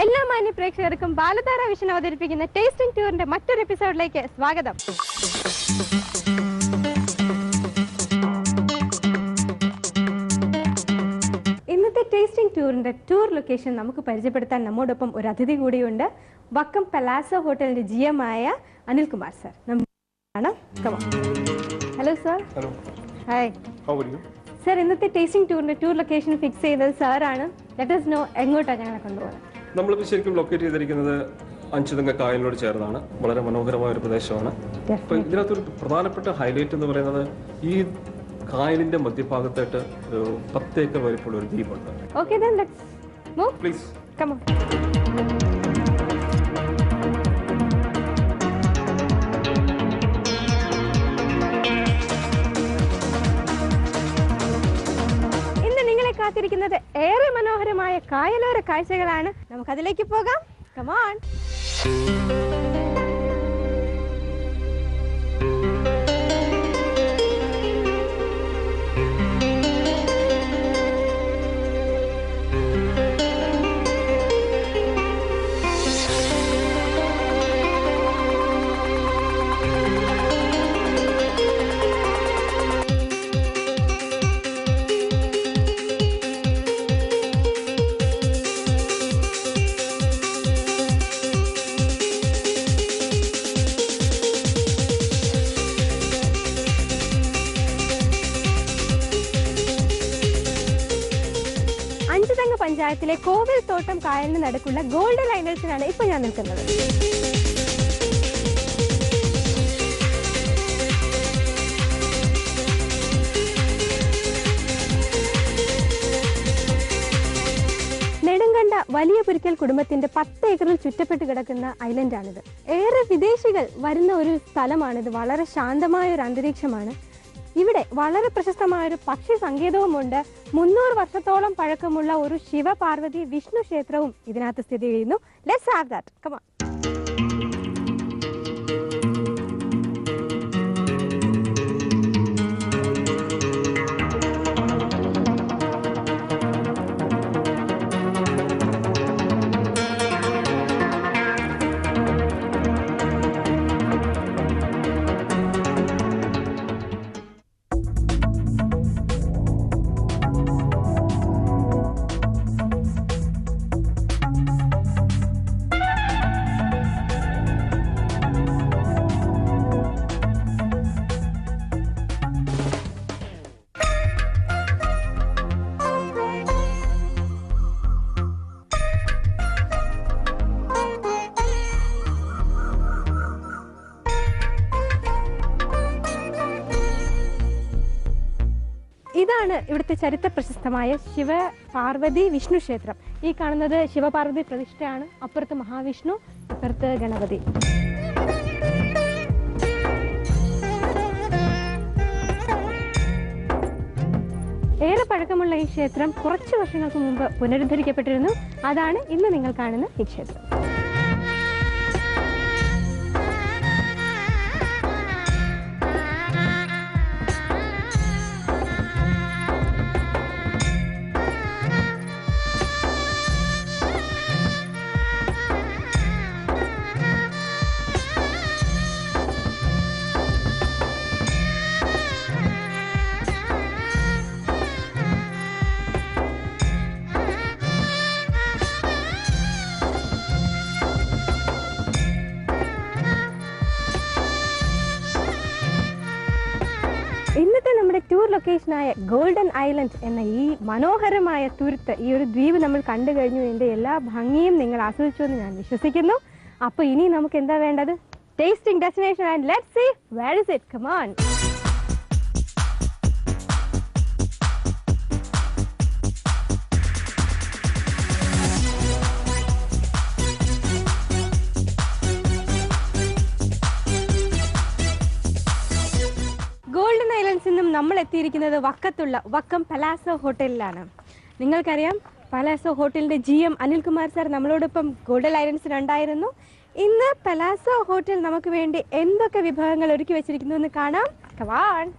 എല്ലാ മാന്യ പ്രേക്ഷകർക്കും ബാലതാര വിഷൻ അവതരിപ്പിക്കുന്ന ടേസ്റ്റിംഗ് ടൂറിന്റെ മറ്റൊരു എപ്പിസോഡിലേക്ക് സ്വാഗതം. ഇന്നത്തെ ടേസ്റ്റിംഗ് ടൂറിന്റെ ടൂർ ലൊക്കേഷൻ നമുക്ക് പരിചയപ്പെടുത്താൻ നമ്മോടൊപ്പം ഒരു അതിഥി കൂടിയുണ്ട്. വക്കം പലാസോ ഹോട്ടലിന്റെ GM ആയ Anilkumar sir. Hello sir. Hi. Sir, ഇന്നത്തെ ടേസ്റ്റിംഗ് ടൂറിന്റെ ടൂർ ലൊക്കേഷൻ ഫിക്സ് ചെയ്തത് സാറാണ്. ലെറ്റ് us know എങ്ങോട്ടാണ് ഞങ്ങളെ കൊണ്ടുപോകുന്നത്. നമ്മളിപ്പോൾ ശരിക്കും ലൊക്കേറ്റ് ചെയ്തിരിക്കുന്നത് അഞ്ചുതെങ്ങ് കായലിനോട് ചേർന്നാണ്. വളരെ മനോഹരമായ ഒരു പ്രദേശമാണ്. അപ്പോൾ ഇതിനകത്തൊരു പ്രധാനപ്പെട്ട ഹൈലൈറ്റ് എന്ന് പറയുന്നത് ഈ കായലിന്റെ മധ്യഭാഗത്തായിട്ട് ഒരു 10 ഏക്കർ വലിപ്പമുള്ള ഒരു ദ്വീപുണ്ട്. Okay, then let's move. Please. Come on. കാത്തിരിക്കുന്നത് ഏറെ മനോഹരമായ കായലോര കാഴ്ചകളാണ്. നമുക്ക് അതിലേക്ക് പോകാം. Come on. പഞ്ചായത്തിലെ കോവിൽ തോട്ടം കായലിന് നടുക്കുള്ള ഗോൾഡൻ ലൈനേഴ്സിനാണ് ഇപ്പോൾ ഞാൻ നിൽക്കുന്നത്. നെടുങ്കണ്ട വലിയ പുരിക്കൽ കുടുംബത്തിന്റെ 10 ഏക്കറിൽ ചുറ്റപ്പെട്ട് കിടക്കുന്ന ഐലൻഡാണിത്. ഏറെ വിദേശികൾ വരുന്ന ഒരു സ്ഥലമാണിത്. വളരെ ശാന്തമായ ഒരു അന്തരീക്ഷമാണ്. ഇവിടെ വളരെ പ്രശസ്തമായ ഒരു പക്ഷി സങ്കേതവുമുണ്ട്. 300 വർഷത്തോളം പഴക്കമുള്ള ഒരു ശിവപാർവതി വിഷ്ണു ക്ഷേത്രവും ഇതിനകത്ത് സ്ഥിതി ചെയ്യുന്നു. Let's have that. Come on. ഇതാണ് ഇവിടുത്തെ ചരിത്ര പ്രശസ്തമായ ശിവപാർവതി വിഷ്ണു ക്ഷേത്രം. ഈ കാണുന്നത് ശിവപാർവതി പ്രതിഷ്ഠയാണ്. അപ്പുറത്ത് മഹാവിഷ്ണു, ഇപ്പുറത്ത് ഗണപതി. ഏറെ പഴക്കമുള്ള ഈ ക്ഷേത്രം കുറച്ച് വർഷങ്ങൾക്ക് മുമ്പ് പുനരുദ്ധരിക്കപ്പെട്ടിരുന്നു. അതാണ് ഇന്ന് നിങ്ങൾ കാണുന്ന ഈ ക്ഷേത്രം. ഇന്നത്തെ നമ്മുടെ ടൂർ ലൊക്കേഷനായ ഗോൾഡൻ ഐലൻഡ് എന്ന ഈ മനോഹരമായ തുരുത്ത്, ഈ ഒരു ദ്വീപ് നമ്മൾ കണ്ടു കഴിഞ്ഞു. ഇതിന്റെ എല്ലാ ഭംഗിയും നിങ്ങൾ ആസ്വദിച്ചു എന്ന് ഞാൻ വിശ്വസിക്കുന്നു. അപ്പോൾ ഇനി നമുക്ക് എന്താ വേണ്ടത്? Tasting destination. And let's see where is it. Come on. Golden ഐലൻഡ്സിൽ നിന്നും നമ്മൾ എത്തിയിരിക്കുന്നത് വക്കത്തുള്ള വക്കം പലാസോ ഹോട്ടലിലാണ്. നിങ്ങൾക്കറിയാം, പലാസോ ഹോട്ടലിന്റെ GM അനിൽകുമാർ സാർ നമ്മളോടൊപ്പം ഗോൾഡൻ ഐലൻഡ്സിലുണ്ടായിരുന്നു. ഇന്ന് പലാസോ ഹോട്ടൽ നമുക്ക് വേണ്ടി എന്തൊക്കെ വിഭവങ്ങൾ ഒരുക്കി വെച്ചിരിക്കുന്നു എന്ന് കാണാം. Come on.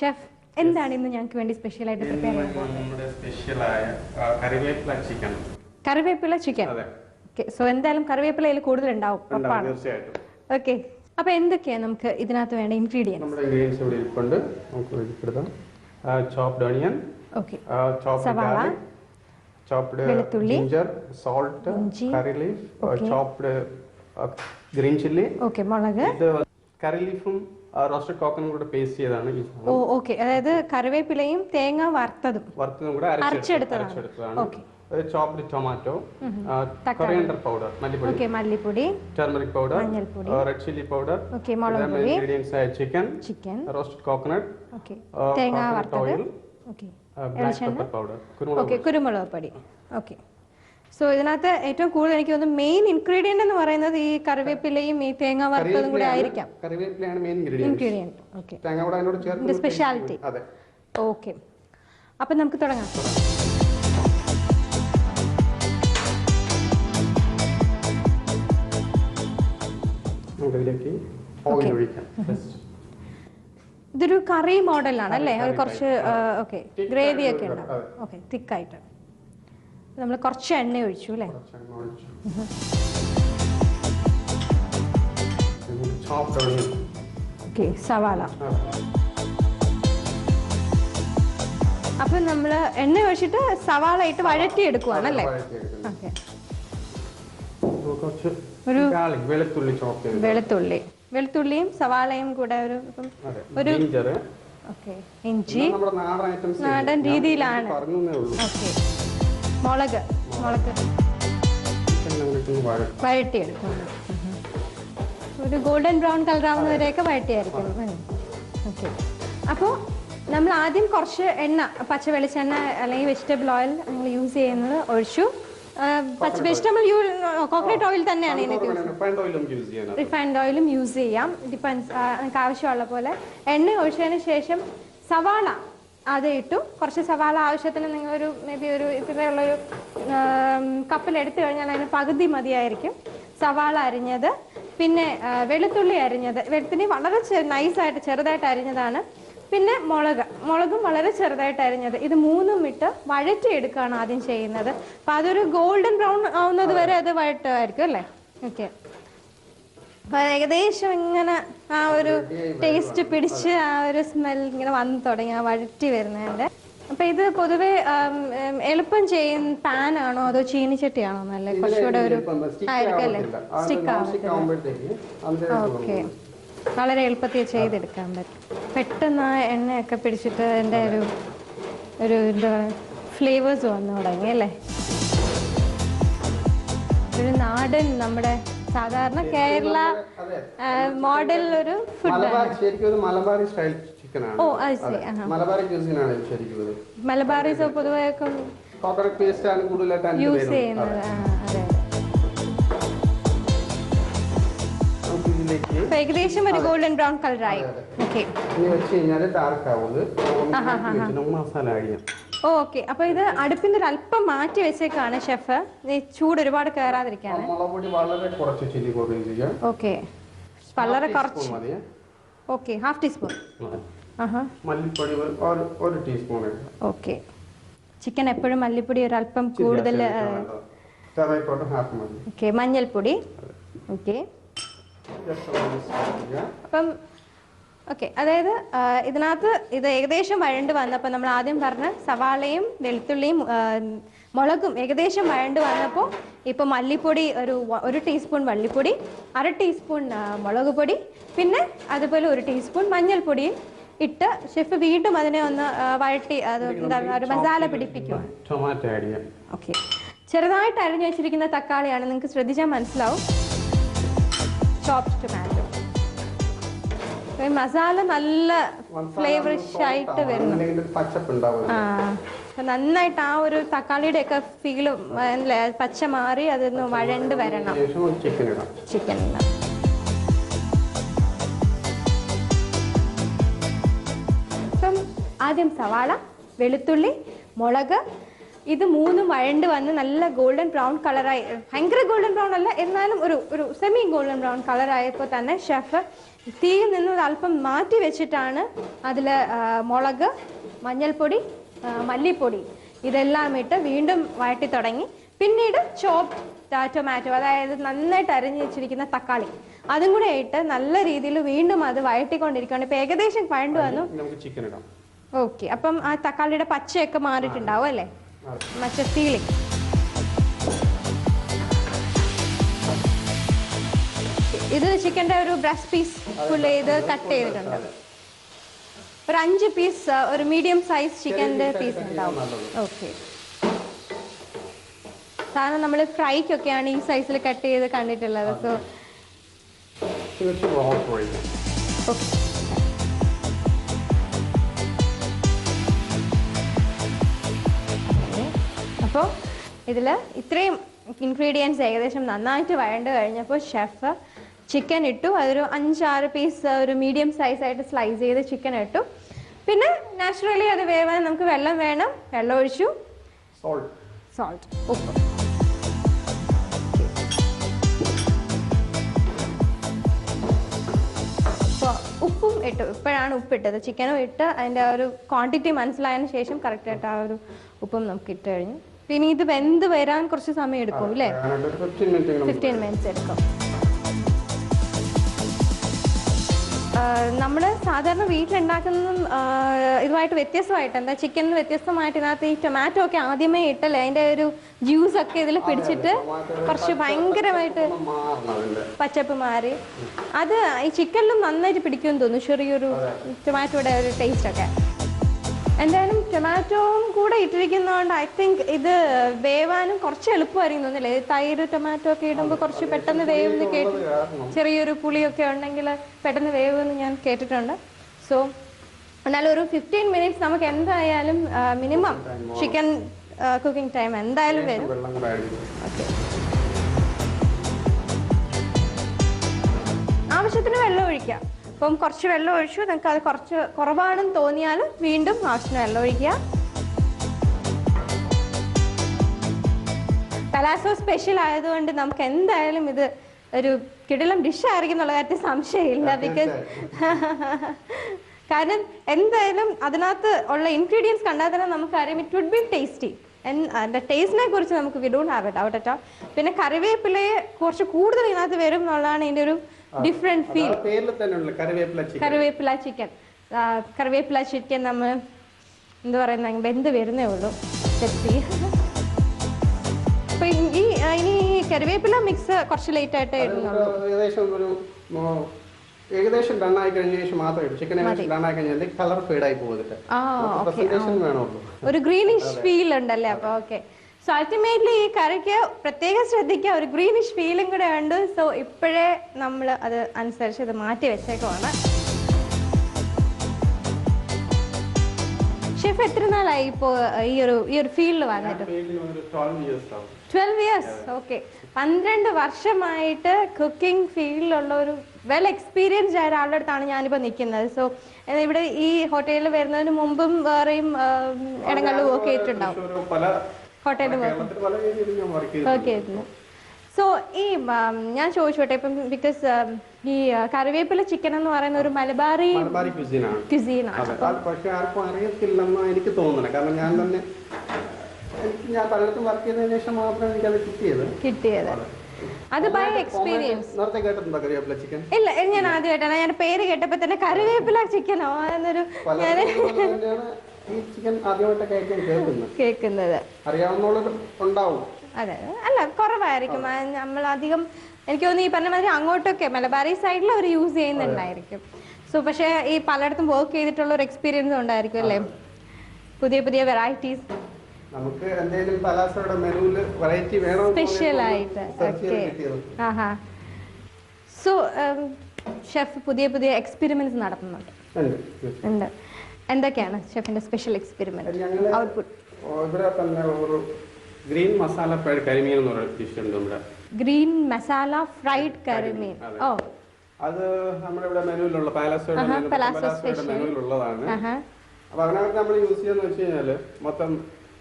ഷെഫ് എന്താണ് ഇന്ന് ഞങ്ങൾക്ക് വേണ്ടി സ്പെഷ്യൽ ആയിട്ട് പ്രിപ്പയർ ചെയ്യുന്നത്? നമ്മുടെ സ്പെഷ്യലായ കറിവേപ്പില ചിക്കൻ. കറിവേപ്പില ചിക്കൻ. ഓക്കെ, സോ എന്തായാലും കറിവേപ്പിലയിൽ കൂടുതൽ ഉണ്ടാവും. തീർച്ചയായിട്ടും. ഓക്കെ, അപ്പൊ എന്തൊക്കെയാണ് നമുക്ക് ഇതിനകത്ത് വേണ്ട ഇൻഗ്രീഡിയൻസ്? നമ്മുടെ ഇൻഗ്രീഡിയൻസ് ഇവിടെ ഇരിപ്പുണ്ട്, നമുക്ക് എടുക്കാം. Chopped onion, okay, chopped garlic, chopped ginger, salt, കറി leaf, chopped green chilli, okay, മുളക്. ഇത് കറി ലീഫും റോസ്റ്റഡ് കോക്കനും കൂടെ പേസ്റ്റ് ചെയ്താണ് ഈ സാധനം. ഓ ഓക്കെ, അതായത് കറിവേപ്പിലയും തേങ്ങ വറുത്തതും കൂടെ അരച്ചെടുത്തതാണ്. ചോപ്ഡ് ടൊമാറ്റോ, കൊറിയാൻഡർ പൗഡർ, മല്ലിപ്പൊടി, ഓക്കെ, മല്ലിപ്പൊടി, ടർമറിക് പൗഡർ, മഞ്ഞൾപ്പൊടി, റെഡ് ചില്ലി പൗഡർ, ഓക്കെ, മുളക് പൊടി, ഇൻഗ്രീഡിയൻസ് ആയ ചിക്കൻ, റോസ്റ്റഡ് കോക്കനട്ട്, ഓക്കെ, തേങ്ങ വറുത്തത്, okay, black pepper powder, okay, കുരുമുളക് പൊടി. ഓക്കെ, സോ ഇതിനകത്ത് ഏറ്റവും കൂടുതൽ എനിക്ക് തോന്നുന്നു മെയിൻ ഇൻഗ്രീഡിയന്റ് എന്ന് പറയുന്നത് ഈ കറിവേപ്പിലയും ഈ തേങ്ങ വറുത്തതും കൂടെ ആയിരിക്കാം. കറിവേപ്പിലയാണ് മെയിൻ ഇൻഗ്രീഡിയന്റ്. ഓക്കെ, തേങ്ങ കൂടെ അതിനോട് ചേർത്ത് സ്പെഷ്യാലിറ്റി. അതെ, ഓക്കെ, അപ്പൊ നമുക്ക് തുടങ്ങാം. ഇതിലേക്ക് ഓയിൽ ഒഴിക്കാം. ഇതൊരു കറി മോഡലാണ് അല്ലേ? ഒരു കുറച്ച് ഓക്കെ ഗ്രേവി ഒക്കെ ഉണ്ടാവും. ഓക്കെ, തിക്കായിട്ട് നമ്മൾ കുറച്ച് എണ്ണ ഒഴിച്ചു അല്ലേ? ഓക്കെ, സവാള. അപ്പൊ നമ്മള് എണ്ണ ഒഴിച്ചിട്ട് സവാള ഇട്ട് വഴറ്റി എടുക്കുവാണല്ലേ? ഓക്കെ, ഒരു വെളുത്തുള്ളിയും സവാളയും കൂടെ ഒരു ഓക്കെ, ഇഞ്ചി നാടൻ രീതിയിലാണ്. ഓക്കെ, മുളക് വഴറ്റിയെടുക്കും. ഒരു ഗോൾഡൻ ബ്രൗൺ കളർ ആവുന്നവരെയൊക്കെ വഴറ്റിയായിരിക്കും. ഓക്കെ, അപ്പോൾ നമ്മൾ ആദ്യം കുറച്ച് എണ്ണ, പച്ച വെളിച്ചെണ്ണ അല്ലെങ്കിൽ വെജിറ്റബിൾ ഓയിൽ നിങ്ങൾ യൂസ് ചെയ്യുന്നത് ഒഴിച്ചു. വെജിറ്റബിൾ കോക്കനട്ട് ഓയിൽ തന്നെയാണ് റിഫൈൻഡ് ഓയിലും യൂസ് ചെയ്യാം. ഡിപ്പെൻസ്, നിങ്ങൾക്ക് ആവശ്യമുള്ള പോലെ. എണ്ണ ഒഴിച്ചതിന് ശേഷം സവാള അത് ഇട്ടു. കുറച്ച് സവാള ആവശ്യത്തിന് നിങ്ങളൊരു മേ ബി ഒരു ഇത്രയുള്ളൊരു കപ്പിൽ എടുത്തു കഴിഞ്ഞാൽ അതിന് പകുതി മതിയായിരിക്കും. സവാള അരിഞ്ഞത്, പിന്നെ വെളുത്തുള്ളി അരിഞ്ഞത്, വെളുത്തുള്ളി വളരെ നൈസായിട്ട് ചെറുതായിട്ട് അരിഞ്ഞതാണ്. പിന്നെ മുളകും വളരെ ചെറുതായിട്ട് അരിഞ്ഞത്. ഇത് മൂന്നും ഇട്ട് വഴറ്റിയെടുക്കുകയാണ് ആദ്യം ചെയ്യുന്നത്. അപ്പം അതൊരു ഗോൾഡൻ ബ്രൗൺ ആവുന്നത് വരെ അത് വഴറ്റുമായിരിക്കും അല്ലേ? ഓക്കെ, അപ്പം ഏകദേശം ഇങ്ങനെ ആ ഒരു ടേസ്റ്റ് പിടിച്ച് ആ ഒരു സ്മെൽ ഇങ്ങനെ വന്നു തുടങ്ങി, ആ വഴറ്റി വരുന്നതിൻ്റെ. അപ്പം ഇത് പൊതുവെ എളുപ്പം ചെയ്യുന്ന പാനാണോ അതോ ചീനിച്ചട്ടിയാണോ നല്ല കുറച്ചുകൂടെ ഒരു ആയിരിക്കും അല്ലേ? സ്റ്റിക്ക് ആവത്തില്ല. ഓക്കെ, വളരെ എളുപ്പത്തിൽ ചെയ്തെടുക്കാൻ പറ്റും. പെട്ടെന്ന് ആ എണ്ണയൊക്കെ പിടിച്ചിട്ട് എൻ്റെ ഒരു എന്താ ഫ്ലേവേഴ്സ് വന്നു തുടങ്ങി അല്ലേ? ഒരു നാടൻ നമ്മുടെ സാധാരണ കേരള മോഡൽ ഒരു ഫുഡ്. ഓ, അത് ശരി. മലബാറീസ് പൊതുവെ യൂസ് ചെയ്യുന്നത്. അതെ, ഏകദേശം ഒരു ഗോൾഡൻ ബ്രൗൺ കളറായി. ഓക്കെ, അപ്പൊ ഇത് അടുപ്പിന്റെ ഒരു അല്പം മാറ്റി വെച്ചേക്കാണ് ഷെഫ്, ചൂട് ഒരുപാട് കയറാതിരിക്കാൻ. ഓക്കെ, വളരെ കുറച്ച്. Okay, half teaspoon. Okay, chicken എപ്പോഴും മല്ലിപ്പൊടി ഒരു അല്പം കൂടുതൽ. ഓക്കെ, മഞ്ഞൾപ്പൊടി. ഓക്കെ, അപ്പം ഓക്കെ, അതായത് ഇതിനകത്ത് ഇത് ഏകദേശം വഴണ്ട് വന്നപ്പോൾ നമ്മൾ ആദ്യം പറഞ്ഞ സവാളയും വെളുത്തുള്ളിയും മുളകും ഏകദേശം വഴണ്ട് വന്നപ്പോൾ ഇപ്പോൾ മല്ലിപ്പൊടി ഒരു ടീസ്പൂൺ മല്ലിപ്പൊടി, 1/2 ടീസ്പൂൺ മുളക് പൊടി, പിന്നെ അതുപോലെ 1 ടീസ്പൂൺ മഞ്ഞൾപ്പൊടിയും ഇട്ട് ഷെഫ് വീണ്ടും അതിനെ ഒന്ന് വഴറ്റി അത് എന്താണ് ഒരു മസാല പിടിപ്പിക്കുക. ഓക്കെ, ചെറുതായിട്ട് അരിഞ്ഞു വെച്ചിരിക്കുന്ന തക്കാളിയാണ്, നിങ്ങൾക്ക് ശ്രദ്ധിച്ചാൽ മനസ്സിലാവും. Chopped tomato. മസാല നല്ല ഫ്ലേവറിഷ് ആയിട്ട് വരുന്നു. നന്നായിട്ട് ആ ഒരു തക്കാളിയുടെ ഒക്കെ ഫീലും പച്ച മാറി അതൊന്ന് വഴണ്ട് വരണം. ചിക്കൻ ഇപ്പം ആദ്യം സവാള, വെളുത്തുള്ളി, മുളക്, ഇത് മൂന്നും വഴണ്ട് വന്ന് നല്ല ഗോൾഡൻ ബ്രൗൺ കളറായി, ഭയങ്കര ഗോൾഡൻ ബ്രൗൺ അല്ല എന്നാലും ഒരു സെമി ഗോൾഡൻ ബ്രൗൺ കളറായപ്പോൾ തന്നെ ഷെഫ് തീയിൽ നിന്ന് അല്പം മാറ്റി വെച്ചിട്ടാണ് അതിൽ മുളക്, മഞ്ഞൾപ്പൊടി, മല്ലിപ്പൊടി ഇതെല്ലാം ഇട്ട് വീണ്ടും വഴറ്റി തുടങ്ങി. പിന്നീട് ചോപ്ഡ് ടൊമാറ്റോ, അതായത് നന്നായിട്ട് അരിഞ്ഞു വെച്ചിരിക്കുന്ന തക്കാളി, അതും കൂടെ ഇട്ട് നല്ല രീതിയിൽ വീണ്ടും അത് വഴറ്റിക്കൊണ്ടിരിക്കുകയാണ്. ഇപ്പൊ ഏകദേശം വഴണ്ടു വന്നു. ഓക്കെ, അപ്പം ആ തക്കാളിയുടെ പച്ചയൊക്കെ മാറിയിട്ടുണ്ടാവും അല്ലേ, മറ്റേ ഫീലിംഗ്. ഇത് ചിക്കൻ്റെ ഒരു ബ്രസ്റ്റ് പീസ് ഫുൾ ചെയ്ത് കട്ട് ചെയ്തിട്ടുണ്ട്. ഒരു 5 പീസ്, ഒരു മീഡിയം സൈസ് ചിക്കൻ്റെ പീസ് ഉണ്ടാവും. ഓക്കെ, സാധാരണ നമ്മൾ ഫ്രൈക്കൊക്കെയാണ് ഈ സൈസിൽ കട്ട് ചെയ്ത് കണ്ടിട്ടുള്ളത്. സോ അപ്പോൾ ഇതിൽ ഇത്രയും ഇൻഗ്രീഡിയൻസ് ഏകദേശം നന്നായിട്ട് വഴണ്ട് കഴിഞ്ഞപ്പോൾ ഷെഫ് ചിക്കൻ ഇട്ടു. അതൊരു 5-6 പീസ് ഒരു മീഡിയം സൈസായിട്ട് സ്ലൈസ് ചെയ്ത് ചിക്കൻ ഇട്ടു. പിന്നെ നാച്ചുറലി അത് വേവാൻ നമുക്ക് വെള്ളം വേണം, വെള്ളം ഒഴിച്ചു. സോൾട്ട്, ഉപ്പ്. ഉപ്പും ഇട്ടു. ഇപ്പോഴാണ് ഉപ്പിട്ടത്. ചിക്കനും ഇട്ട് അതിൻ്റെ ആ ഒരു ക്വാണ്ടിറ്റി മനസ്സിലായതിനു ശേഷം കറക്റ്റായിട്ട് ആ ഒരു ഉപ്പും നമുക്ക് ഇട്ട് കഴിഞ്ഞു. പിന്നെ ഇത് വെന്ത് വരാൻ കുറച്ച് സമയം എടുക്കും അല്ലേ, 15 മിനിറ്റ്സ് എടുക്കും. നമ്മൾ സാധാരണ വീട്ടിലുണ്ടാക്കുന്നതും ഇതുമായിട്ട് വ്യത്യസ്തമായിട്ട്, എന്താ ചിക്കനിൽ വ്യത്യസ്തമായിട്ട് ഇതിനകത്ത് ഈ ടൊമാറ്റോ ഒക്കെ ആദ്യമേ ഇട്ടല്ലേ, അതിൻ്റെ ഒരു ജ്യൂസ് ഒക്കെ ഇതിൽ പിടിച്ചിട്ട് കുറച്ച് ഭയങ്കരമായിട്ട് പച്ചപ്പ് മാറി. അത് ഈ ചിക്കനിലും നന്നായിട്ട് പിടിക്കുമെന്ന് തോന്നുന്നു, ചെറിയൊരു ടൊമാറ്റോയുടെ ഒരു ടേസ്റ്റ് ഒക്കെ. എന്തായാലും ടൊമാറ്റോയും കൂടെ ഇട്ടിരിക്കുന്നതുകൊണ്ട് ഐ തിങ്ക് ഇത് വേവാനും കുറച്ച് എളുപ്പമായിരിക്കും തോന്നില്ലേ. തൈര് ടൊമാറ്റോ ഒക്കെ ഇടുമ്പോൾ കുറച്ച് പെട്ടെന്ന് വേവെന്ന് കേട്ടു. ചെറിയൊരു പുളിയൊക്കെ ഉണ്ടെങ്കിൽ പെട്ടെന്ന് വേവെന്ന് ഞാൻ കേട്ടിട്ടുണ്ട്. സോ എന്നാലും ഒരു 15 മിനിറ്റ്സ് നമുക്ക് എന്തായാലും മിനിമം ചിക്കൻ കുക്കിംഗ് ടൈം എന്തായാലും വരും. ഓക്കെ, ആവശ്യത്തിന് വെള്ളം ഒഴിക്കാം. അപ്പം കുറച്ച് വെള്ളം ഒഴിച്ചു. നിങ്ങൾക്ക് അത് കുറച്ച് കുറവാണെന്ന് തോന്നിയാൽ വീണ്ടും ആവശ്യത്തിന് വെള്ളം ഒഴിക്കുക. പലാസോ സ്പെഷ്യൽ ആയതുകൊണ്ട് നമുക്ക് എന്തായാലും ഇത് ഒരു കിടിലം ഡിഷായിരിക്കും എന്നുള്ള കാര്യത്തിൽ സംശയമില്ല. ബിക്കോസ് കാരണം എന്തായാലും അതിനകത്ത് ഉള്ള ഇൻഗ്രീഡിയൻസ് കണ്ടാൽ തന്നെ നമുക്കറിയാം ഇറ്റ് വുഡ് ബി ടേസ്റ്റി. അതിൻ്റെ ടേസ്റ്റിനെ കുറിച്ച് നമുക്ക് we don't have it out at all. പിന്നെ കറിവേപ്പിലയെ കുറച്ച് കൂടുതൽ ഇതിനകത്ത് വരും എന്നുള്ളതാണ് ഇതിൻ്റെ ഒരു ഡിഫറെന്റ് ഫീൽ. കറിവേപ്പില ചിക്കൻ, കറിവേപ്പില ചിക്കൻ നമ്മൾ എന്താ പറയുന്ന വെന്ത് വരുന്നേ ഉള്ളൂ. അപ്പൊ ഇനി കറിവേപ്പില മിക്സ് കുറച്ച് ലേറ്റ് ആയിട്ടേ ഇടുന്നുള്ളൂ. ഏകദേശം ഡൺ ആയി കഴിഞ്ഞ ശേഷം മാത്രമേ ഇടൂ. ചിക്കൻ ഡൺ ആയി കഴിഞ്ഞാൽ കളർ ഫേഡ് ആയി പോകുന്നില്ല, ഒരു ഗ്രീനിഷ് ഫീൽ ഉണ്ടല്ലേ. അപ്പൊ ഓക്കെ, സോ അൾട്ടിമേറ്റ്ലി ഈ കറിക്ക് പ്രത്യേകം ശ്രദ്ധിക്കുക, ഒരു ഗ്രീനിഷ് ഫീലും കൂടെ ഉണ്ട്. സോ ഇപ്പോഴേ നമ്മൾ അത് അനുസരിച്ച് ഇത് മാറ്റി വെച്ചേക്കുവാണ്. ഷെഫ് എത്ര നാളായി ഇപ്പോൾ ഈ ഒരു ഫീൽഡിൽ വന്നിട്ട്? 12 ഇയേഴ്സ്. ഓക്കെ, 12 വർഷമായിട്ട് കുക്കിംഗ് ഫീൽഡിലുള്ള ഒരു വെൽ എക്സ്പീരിയൻസ്ഡ് ആയ ഒരാളുടെ അടുത്താണ് ഞാനിപ്പോൾ നിൽക്കുന്നത്. സോ ഇവിടെ ഈ ഹോട്ടലിൽ വരുന്നതിന് മുമ്പും വേറെയും ഇടങ്ങളിലും ഒക്കെ ഇട്ടുണ്ടാവും, ഹോട്ടലിൽ ഓക്കെ. സോ ഈ ഞാൻ ചോദിച്ചോട്ടെ, ഇപ്പം ബിക്കോസ് ഈ കറിവേപ്പില ചിക്കൻ എന്ന് പറയുന്ന ഒരു മലബാറി ക്യുസീനാണ്. പക്ഷെ ആർക്കും അറിയത്തില്ലെന്ന് എനിക്ക് തോന്നുന്നത്. കാരണം ഞാൻ പലയിടത്തും വർക്ക് ചെയ്തതിനു ശേഷം മാത്രമേ എനിക്കത് കിട്ടിയത്. അത് ബൈ എക്സ്പീരിയൻസ്. നേരത്തെ കേട്ടിട്ടുണ്ടോ കറിവേപ്പില ചിക്കൻ? ഇല്ല, ഞാൻ ആദ്യമായിട്ടാണ്. ഞാൻ പേര് കേട്ടപ്പോ തന്നെ കറിവേപ്പില ചിക്കനോ എന്നൊരു കേൾക്കുന്നത്. അറിയാവുന്നവരുണ്ടാവും. അതെ, അല്ല കുറവായിരിക്കും. നമ്മൾ അധികം എനിക്ക് തോന്നുന്നു ഈ പറഞ്ഞ മാതിരി അങ്ങോട്ടൊക്കെ മലബാറി സൈഡിൽ അവർ യൂസ് ചെയ്യുന്നുണ്ടായിരിക്കും. സോ പക്ഷേ ഈ പലയിടത്തും വർക്ക് ചെയ്തിട്ടുള്ള ഒരു എക്സ്പീരിയൻസ് ഉണ്ടായിരിക്കും അല്ലേ, പുതിയ പുതിയ വെറൈറ്റീസ്. നമുക്ക് എന്തെങ്കിലും പലാസോയുടെ മെനുവിൽ വെറൈറ്റി വേണം സ്പെഷ്യൽ ആയിട്ട്. ഓക്കെ, ആഹാ. സോ ഷെഫ് പുതിയ പുതിയ എക്സ്പെരിമെന്റ്സ് നടത്തുന്നുണ്ട്. ഉണ്ട്. എന്തൊക്കെയാണ് ഷെഫിന്റെ സ്പെഷ്യൽ എക്സ്പെരിമെന്റ് ഔട്ട്പുട്ട്? ഇവിടെ തന്നെ ഒരു ഗ്രീൻ മസാല ഫ്രൈഡ് കരിമീൻ എന്ന് പറയുന്ന ഡിഷ് ഉണ്ട് നമ്മുടെ. ഗ്രീൻ മസാല ഫ്രൈഡ് കരിമീൻ. ഓ, അത് നമ്മുടെ ഇവിടെ മെനുവിലുള്ള പാലസോയുടെ മെനുവിലുള്ളതാണ്. അപ്പൊ അതിനകത്ത് നമ്മൾ യൂസ് ചെയ്യുന്ന വെച്ച് കഴിഞ്ഞാല് മൊത്തം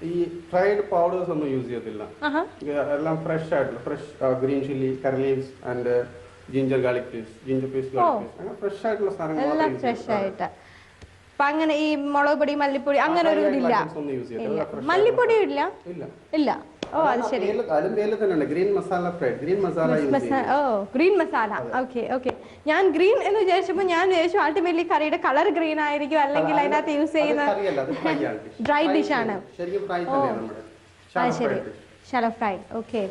ഈ ഫ്രൈഡ് പൗഡേഴ്സ് ഒന്നും യൂസ് ചെയ്യത്തില്ല. എല്ലാം ഫ്രഷ് ആയിട്ടുള്ള fresh green chilli, curry leaves and ginger garlic paste, ginger paste, garlic paste, അങ്ങനെ ഫ്രഷ് ആയിട്ടുള്ള സാധനങ്ങൾ എല്ലാം ഫ്രഷ് ആയിട്ട്. അപ്പൊ അങ്ങനെ ഈ മുളക് പൊടി, മല്ലിപ്പൊടി അങ്ങനെ ഒരു ഇല്ല, മല്ലിപ്പൊടി ഇല്ല ഇല്ല. ഓ അത് ശരി. Green masala fried, green masala. ഓ ഗ്രീൻ മസാല. Okay okay. ഞാൻ ഗ്രീൻ എന്ന് വിചാരിച്ചപ്പോൾ ഞാൻ വിചാരിച്ചു അൾട്ടിമേറ്റ്ലി കറിയുടെ കളർ ഗ്രീൻ ആയിരിക്കും, അല്ലെങ്കിൽ അതിനകത്ത് യൂസ് ചെയ്യുന്ന ഡ്രൈ ഡിഷ് ആണ്. ശരി, ഷാലോ ഫ്രൈഡ്. ഓക്കെ.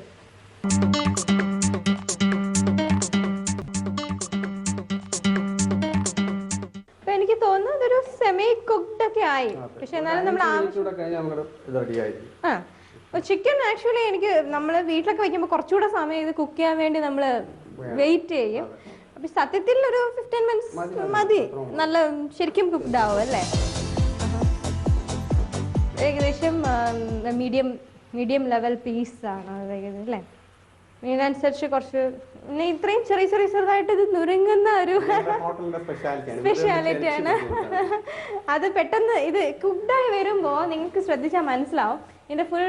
എനിക്ക് തോന്നുന്നു ഇതൊരു സെമി കുക്ക്ഡ് ഒക്കെ ആയി. പക്ഷെ എന്നാലും നമ്മൾ ചിക്കൻ ആക്ച്വലി എനിക്ക് നമ്മൾ വീട്ടിലൊക്കെ വെക്കുമ്പോൾ കുറച്ചുകൂടെ സമയം ഇത് കുക്ക് ചെയ്യാൻ വേണ്ടി നമ്മൾ വെയിറ്റ് ചെയ്യും. അപ്പൊ സത്യത്തിൽ ഒരു 15 മിനിറ്റ്സ് മതി, നല്ല ശരിക്കും കുക്ക്ഡ് ആവും അല്ലേ? ഏകദേശം മീഡിയം ലെവൽ പീസ് ആണ് അല്ലേ? ഇതിനനുസരിച്ച് കുറച്ച് പിന്നെ ഇത്രയും ചെറുതായിട്ട് ഇത് നുറുങ്ങുന്ന ഒരു സ്പെഷ്യാലിറ്റിയാണ്. അത് പെട്ടെന്ന് ഇത് കുക്ക്ഡായി വരുമ്പോൾ നിങ്ങൾക്ക് ശ്രദ്ധിച്ചാൽ മനസ്സിലാവും. ഇതിൻ്റെ ഫുൾ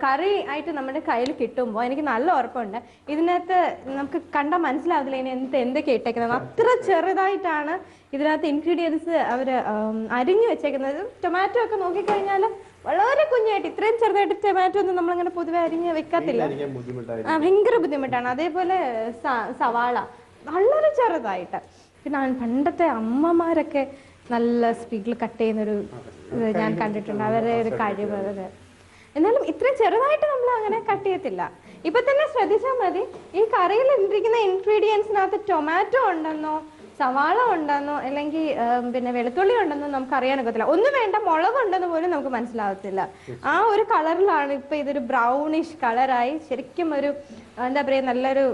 കറി ആയിട്ട് നമ്മുടെ കയ്യിൽ കിട്ടുമ്പോൾ എനിക്ക് നല്ല ഉറപ്പുണ്ട് ഇതിനകത്ത് നമുക്ക് കണ്ടാൽ മനസ്സിലാവില്ല ഇതിനകത്ത് എന്തൊക്കെ ഇട്ടേക്കുന്നത്. അത്ര ചെറുതായിട്ടാണ് ഇതിനകത്ത് ഇൻഗ്രീഡിയൻസ് അവർ അരിഞ്ഞു വെച്ചേക്കുന്നത്. ടൊമാറ്റോ ഒക്കെ നോക്കിക്കഴിഞ്ഞാൽ വളരെ കുഞ്ഞായിട്ട്, ഇത്രയും ചെറുതായിട്ട് ടൊമാറ്റോ ഒന്നും നമ്മളങ്ങനെ പൊതുവെ അരിഞ്ഞ് വെക്കത്തില്ല, ഭയങ്കര ബുദ്ധിമുട്ടാണ്. അതേപോലെ സവാള വളരെ ചെറുതായിട്ട്. പിന്നെ പണ്ടത്തെ അമ്മമാരൊക്കെ നല്ല സ്പീഡിൽ കട്ട് ചെയ്യുന്നൊരു ഇത് ഞാൻ കണ്ടിട്ടുണ്ട്, അവരുടെ ഒരു കഴിവ്. എന്നാലും ഇത്രയും ചെറുതായിട്ട് നമ്മൾ അങ്ങനെ കട്ട് ചെയ്യത്തില്ല. ഇപ്പൊ തന്നെ ശ്രദ്ധിച്ചാൽ മതി, ഈ കറിയിൽ ഇരിക്കുന്ന ഇൻഗ്രീഡിയൻസിനകത്ത് ടൊമാറ്റോ ഉണ്ടെന്നോ സവാള ഉണ്ടെന്നോ അല്ലെങ്കിൽ പിന്നെ വെളുത്തുള്ളി ഉണ്ടെന്നോ നമുക്ക് അറിയാനൊക്കത്തില്ല. ഒന്നും വേണ്ട, മുളകുണ്ടെന്ന് പോലും നമുക്ക് മനസ്സിലാവത്തില്ല. ആ ഒരു കളറിലാണ് ഇപ്പൊ ഇതൊരു ബ്രൗണിഷ് കളറായി ശരിക്കും ഒരു എന്താ പറയുക നല്ലൊരു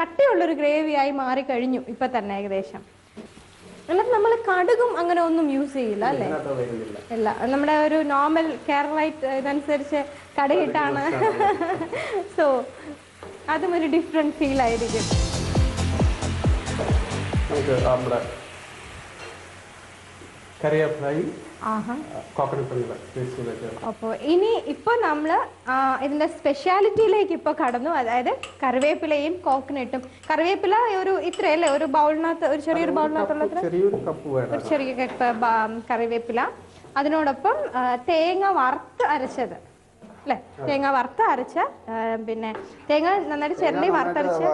കട്ടിയുള്ളൊരു ഗ്രേവിയായി മാറിക്കഴിഞ്ഞു ഇപ്പൊ തന്നെ ഏകദേശം. എന്നിട്ട് നമ്മൾ കടുകും അങ്ങനെ ഒന്നും യൂസ് ചെയ്യില്ല അല്ലേ? ഇല്ല, നമ്മുടെ ഒരു നോർമൽ കേരളൈറ്റ് ഇതനുസരിച്ച് കടുകിട്ടാണ്. സോ അതും ഒരു ഡിഫറെന്റ് ഫീൽ ആയിരിക്കും. അപ്പോൾ ഇപ്പൊ നമ്മള് ഇതിന്റെ സ്പെഷ്യാലിറ്റിയിലേക്ക് ഇപ്പൊ കടന്നു. അതായത് കറിവേപ്പിലയും കോക്കനട്ടും. കറിവേപ്പില ഒരു ഇത്രയല്ലേ, ഒരു ബൗളിനകത്ത്, ഒരു ചെറിയൊരു ബൗളിനകത്തുള്ള ഒരു ചെറിയ കപ്പ് കറിവേപ്പില. അതിനോടൊപ്പം തേങ്ങ വറുത്ത് അരച്ചത് അല്ലെ? തേങ്ങ വറുത്ത് അരച്ച, പിന്നെ തേങ്ങ നന്നായിട്ട് ചെറുതായി വറുത്തരച്ച്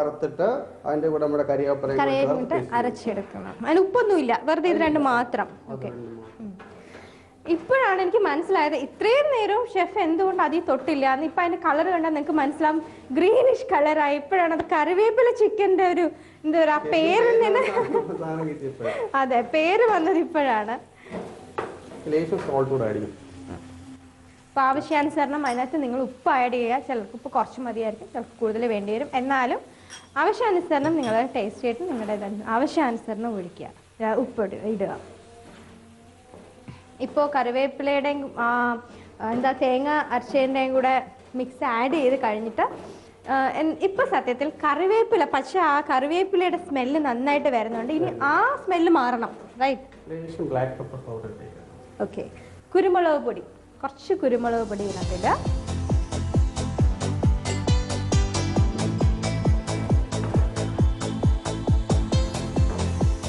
കറിവേപ്പില അരച്ചെടുക്കണം. അതിന് ഉപ്പൊന്നുമില്ല, വെറുതെ ഇത് രണ്ടും മാത്രം. ഓക്കെ. ഇപ്പോഴാണ് എനിക്ക് മനസ്സിലായത് ഇത്രയും നേരം ഷെഫ് എന്തുകൊണ്ട് അതിൽ തൊട്ടില്ല എന്ന്. ഇപ്പൊ അതിന്റെ കളർ കണ്ടാൽ നിങ്ങൾക്ക് മനസ്സിലാവും, ഗ്രീനിഷ് കളറായി. ഇപ്പോഴാണ് അത് കറിവേപ്പില ചിക്കന്റെ ഒരു എന്താ പറയുക പേരിൽ നിന്ന് അതെ പേര് വന്നത് ഇപ്പോഴാണ്. അപ്പോൾ ആവശ്യാനുസരണം അതിനകത്ത് നിങ്ങൾ ഉപ്പ് ആഡ് ചെയ്യുക. ചിലർക്ക് ഉപ്പ് കുറച്ച് മതിയായിരിക്കും, ചിലർക്ക് കൂടുതൽ വേണ്ടി വരും. എന്നാലും ആവശ്യാനുസരണം നിങ്ങൾ ടേസ്റ്റ് ചെയ്തിട്ട് നിങ്ങളുടെ ആവശ്യാനുസരണം ഒഴിക്കുക, ഉപ്പ് ഇടുക. ഇപ്പോൾ കറിവേപ്പിലയുടെയും എന്താ തേങ്ങ അരച്ചതിൻ്റെയും കൂടെ മിക്സ് ആഡ് ചെയ്ത് കഴിഞ്ഞിട്ട് ഇപ്പം സത്യത്തിൽ കറിവേപ്പില, പക്ഷെ ആ കറിവേപ്പിലയുടെ സ്മെല്ല് നന്നായിട്ട് വരുന്നുണ്ട്. ഇനി ആ സ്മെല്ല് മാറണം, റൈറ്റ്? ഓക്കെ. കുരുമുളക് പൊടി, കുറച്ച് കുരുമുളക് പൊടി ഇതിനകത്തില്ല.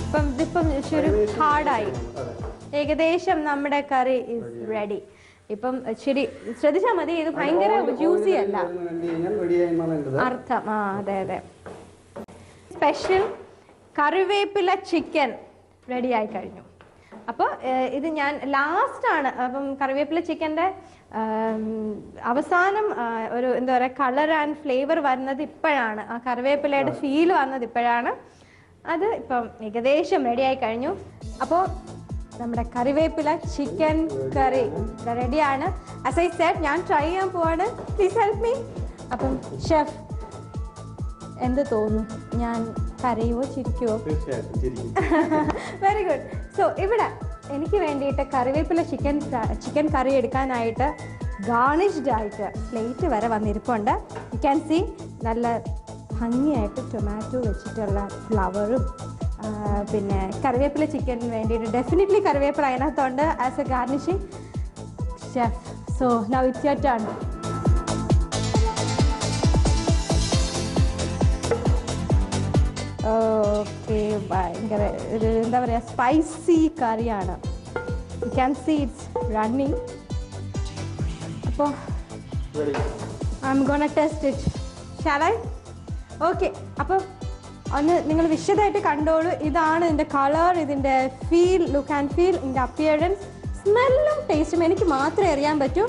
ഇപ്പം ഇതിപ്പം ഒരു ഹാർഡായി. ഏകദേശം നമ്മുടെ കറി ഇസ് റെഡി. ഇപ്പം ശരി ശ്രദ്ധിച്ചാൽ മതി, ഇത് ഭയങ്കര ജ്യൂസി അല്ല അർത്ഥം. അതെ അതെ. സ്പെഷ്യൽ കറിവേപ്പില ചിക്കൻ റെഡി ആയി കഴിഞ്ഞു. അപ്പോൾ ഇത് ഞാൻ ലാസ്റ്റാണ്. അപ്പം കറിവേപ്പില ചിക്കൻ്റെ അവസാനം ഒരു എന്താ പറയുക കളർ ആൻഡ് ഫ്ലേവർ വരുന്നത് ഇപ്പോഴാണ്. ആ കറിവേപ്പിലയുടെ ഫീൽ വന്നത് ഇപ്പോഴാണ്. അത് ഇപ്പം ഏകദേശം റെഡി ആയി കഴിഞ്ഞു. അപ്പോൾ നമ്മുടെ കറിവേപ്പില ചിക്കൻ കറി റെഡിയാണ്. ആസ് ഐ സെഡ്, ഞാൻ ട്രൈ ചെയ്യാൻ പോവാണ്. Please help me. അപ്പം ഷെഫ് എന്ത് തോന്നുന്നു? ഞാൻ കരയുവോ ചിരിക്കുവോ? Very good. സോ ഇവിടെ എനിക്ക് വേണ്ടിയിട്ട് കറിവേപ്പില ചിക്കൻ കറി എടുക്കാനായിട്ട് ഗാർണിഷ്ഡ് ആയിട്ട് പ്ലേറ്റ് വരെ വന്നിരിപ്പുണ്ട്. യു ക്യാൻ സീ നല്ല ഭംഗിയായിട്ട് ടൊമാറ്റോ വെച്ചിട്ടുള്ള ഫ്ലവറും പിന്നെ കറിവേപ്പില ചിക്കന് വേണ്ടിയിട്ട് ഡെഫിനറ്റ്ലി കറിവേപ്പില അതിനകത്തുണ്ട് as a garnishing. Chef So now it's your turn. Okay, ഭയങ്കര ഒരു എന്താ പറയുക സ്പൈസി കറിയാണ്. You can see it's running. അപ്പോൾ I'm gonna test it. Shall I? Okay, അപ്പം ഒന്ന് നിങ്ങൾ വിശദമായിട്ട് കണ്ടോളൂ. ഇതാണ് ഇതിൻ്റെ കളർ, ഇതിൻ്റെ ഫീൽ, ലുക്ക് ആൻഡ് ഫീൽ, ഇതിൻ്റെ അപ്പിയറൻസ്, സ്മെല്ലും ടേസ്റ്റും എനിക്ക് മാത്രമേ അറിയാൻ പറ്റൂ.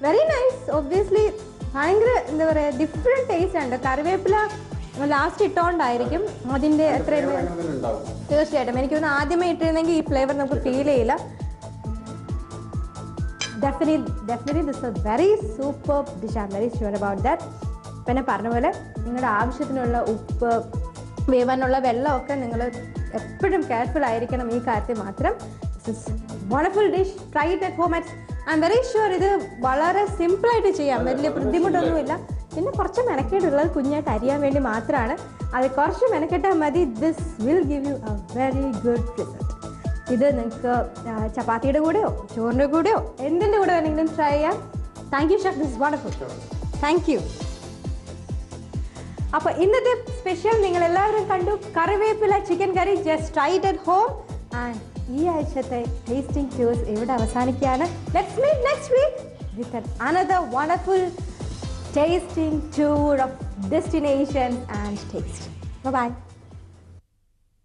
Very nice. ഒബ്വിയസ്ലി ഭയങ്കര എന്താ പറയുക ഡിഫറെൻറ്റ് ടേസ്റ്റ് ഉണ്ട്. കറിവേപ്പില ലാസ്റ്റ് ഇട്ടോണ്ടായിരിക്കും അതിൻ്റെ എത്രയും തീർച്ചയായിട്ടും എനിക്ക് തോന്നുന്നു ആദ്യമേ ഇട്ടിരുന്നെങ്കിൽ ഈ ഫ്ലേവർ നമുക്ക് ഫീൽ ചെയ്യില്ല. Definitely this A very super dish. I am very sure about that. പിന്നെ പറഞ്ഞ പോലെ നിങ്ങളുടെ ആവശ്യത്തിനുള്ള ഉപ്പ്, വേവാനുള്ള വെള്ളമൊക്കെ നിങ്ങൾ എപ്പോഴും കെയർഫുൾ ആയിരിക്കണം ഈ കാര്യത്തിൽ മാത്രം. This is wonderful dish. Try it at home. I am very sure ഇത് വളരെ സിമ്പിളായിട്ട് ചെയ്യാം, വലിയ ബുദ്ധിമുട്ടൊന്നുമില്ല. പിന്നെ കുറച്ച് മെനക്കേടുള്ളത് കുഞ്ഞായിട്ട് അരിയാൻ വേണ്ടി മാത്രമാണ്. അത് കുറച്ച് മെനക്കെട്ടാൽ മതി. This will give you A very good result. ഇത് നിങ്ങൾക്ക് ചപ്പാത്തിയുടെ കൂടെയോ ചോറിൻ്റെ കൂടെയോ എന്തിൻ്റെ കൂടെ വേണമെങ്കിലും ട്രൈ ചെയ്യാം. Thank you chef, this wonderful. Thank you. അപ്പോൾ ഇന്നത്തെ സ്പെഷ്യൽ നിങ്ങൾ എല്ലാവരും കണ്ടു, കറിവേപ്പില chicken curry. Just try it at home. And ഈ ആഴ്ചത്തെ ടേസ്റ്റിംഗ് ടൂർസ് ഇവിടെ അവസാനിക്കുകയാണ്. Let's meet next week with another wonderful tasting tour of destinations and taste. Bye-bye.